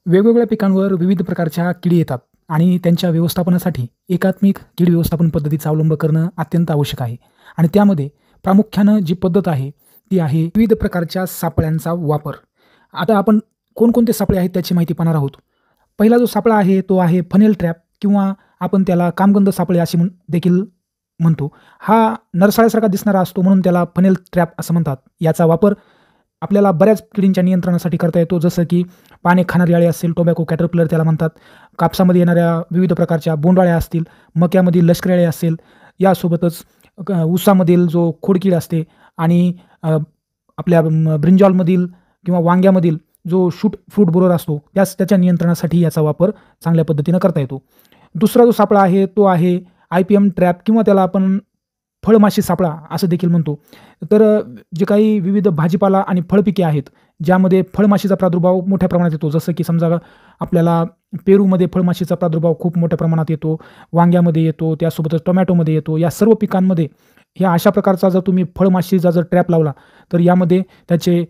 वेगवेगळ्या पिकांवर विविध प्रकारच्या कीड येतात आणि त्यांच्या व्यवस्थापनासाठी एकात्मिक कीड व्यवस्थापन पद्धतीचा अवलंब करणं अत्यंत आवश्यक आहे. आणि त्यामध्ये प्रामुख्यानं जी पद्धत आहे ती आहे विविध प्रकारच्या सापळ्यांचा वापर. आता आपण कोणकोणते सापळे आहेत त्याची माहिती पाहणार आहोत. पहिला जो सापळा आहे तो आहे फनेल ट्रॅप किंवा आपण त्याला कामगंध सापळे असे देखील म्हणतो. हा नरसाळ्यासारखा दिसणारा असतो म्हणून त्याला फनेल ट्रॅप असं म्हणतात. याचा वापर आपल्याला बऱ्याच किडींच्या नियंत्रणासाठी करता येतो, जसं की पाने खाणारी अळी असेल, टोबॅको कॅटरपिलर त्याला म्हणतात. कापसामध्ये येणाऱ्या विविध प्रकारच्या बोंडअळ्या असतील, मक्यामधील लष्करी अळी असेल, यासोबतच ऊसामधील जो खोडकीड असते आणि आपल्या ब्रिंजॉलमधील किंवा वांग्यामधील जो फ्रूट बोरर असतो त्याच्या नियंत्रणासाठी याचा वापर चांगल्या पद्धतीनं करता येतो. दुसरा जो सापळा आहे तो आहे IPM ट्रॅप किंवा त्याला आपण फळमाशी सापळा असं देखील म्हणतो. तर जे काही विविध भाजीपाला आणि फळपिके आहेत ज्यामध्ये फळमाशीचा प्रादुर्भाव मोठ्या प्रमाणात येतो, जसं की समजा आपल्याला पेरूमध्ये फळमाशीचा प्रादुर्भाव खूप मोठ्या प्रमाणात येतो, वांग्यामध्ये येतो, त्यासोबतच टोमॅटोमध्ये येतो. या सर्व पिकांमध्ये ह्या अशा प्रकारचा जर तुम्ही फळमाशीचा जर ट्रॅप लावला तर यामध्ये त्याचे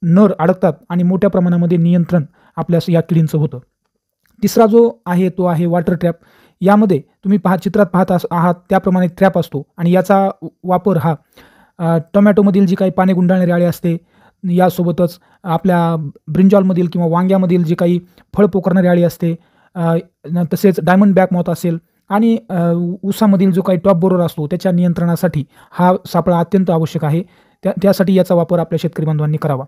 नर अडकतात आणि मोठ्या प्रमाणामध्ये नियंत्रण आपल्या या किडींचं होतं. तिसरा जो आहे तो आहे वॉटर ट्रॅप. यामध्ये तुम्ही चित्रात पाहत आहात त्याप्रमाणे ट्रॅप असतो आणि याचा वापर हा टोमॅटोमधील जी काही पाने गुंडाळणारी अळी असते, यासोबतच आपल्या ब्रिंजॉलमधील किंवा वांग्यामधील जी काही फळ पोखरणारी अळी असते, तसेच डायमंड बॅक मॉथ असेल आणि ऊसामधील जो काही टॉप बोरर असतो त्याच्या नियंत्रणासाठी हा सापळा अत्यंत आवश्यक आहे. त्यासाठी याचा वापर आपल्या शेतकरी बांधवांनी करावा.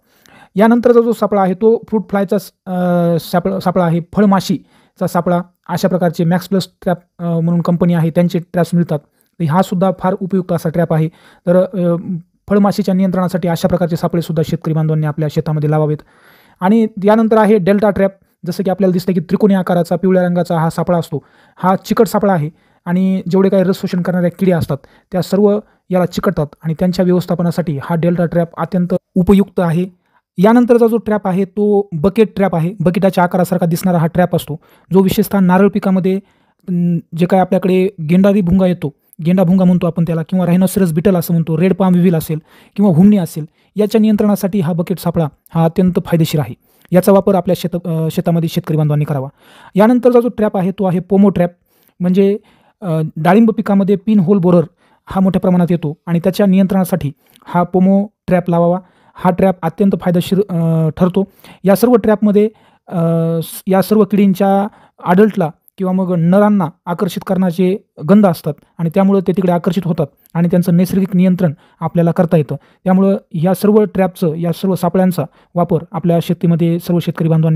यानंतरचा जो सापळा आहे तो फ्रूट फ्लायचा सापळा आहे, फळमाशीचा सापळा. अशा प्रकारचे मॅक्स प्लस ट्रॅप म्हणून कंपनी आहे, त्यांचे ट्रॅप्स मिळतात. हा सुद्धा फार उपयुक्त असा ट्रॅप आहे. तर फळमाशीच्या नियंत्रणासाठी अशा प्रकारचे सापळेसुद्धा शेतकरी बांधवांनी आपल्या शेतामध्ये लावावेत. आणि यानंतर आहे डेल्टा ट्रॅप. जसं की आपल्याला दिसतं की त्रिकोणी आकाराचा पिवळ्या रंगाचा हा सापळा असतो. हा चिकट सापळा आहे आणि जेवढे काही रस शोषण करणाऱ्या किड्या असतात त्या सर्व याला चिकटतात आणि त्यांच्या व्यवस्थापनासाठी हा डेल्टा ट्रॅप अत्यंत उपयुक्त आहे. यानंतरचा जो ट्रॅप आहे तो बकेट ट्रॅप आहे. बकेटाच्या आकारासारखा दिसणारा हा ट्रॅप असतो, जो विशेषतः नारळ पिकामध्ये जे काही आपल्याकडे गेंडारी भुंगा येतो, गेंडा भुंगा म्हणतो आपण त्याला, किंवा रायनोसेरस बिटल असं म्हणतो, रेड पाम विविल असेल किंवा हुमणी असेल, याच्या नियंत्रणासाठी हा बकेट सापळा हा अत्यंत फायदेशीर आहे. याचा वापर आपल्या शेतामध्ये शेतकरी बांधवांनी करावा. यानंतरचा जो ट्रॅप आहे तो आहे पोमो ट्रॅप. म्हणजे डाळिंब पिकामध्ये पिन होल बोरर हा मोठ्या प्रमाणात येतो आणि त्याच्या नियंत्रणासाठी हा पोमो ट्रॅप लावावा. हा ट्रॅप अत्यंत फायदेशीर ठरतो. या सर्व ट्रॅपमध्ये या सर्व किडींच्या अडल्टला किंवा मग नरांना आकर्षित करण्याचे गंध असतात आणि त्यामुळं ते तिकडे आकर्षित होतात आणि त्यांचं नैसर्गिक नियंत्रण आपल्याला करता येतं. त्यामुळं या सर्व ट्रॅपचं, या सर्व सापळ्यांचा वापर आपल्या शेतीमध्ये सर्व शेतकरी बांधवांनी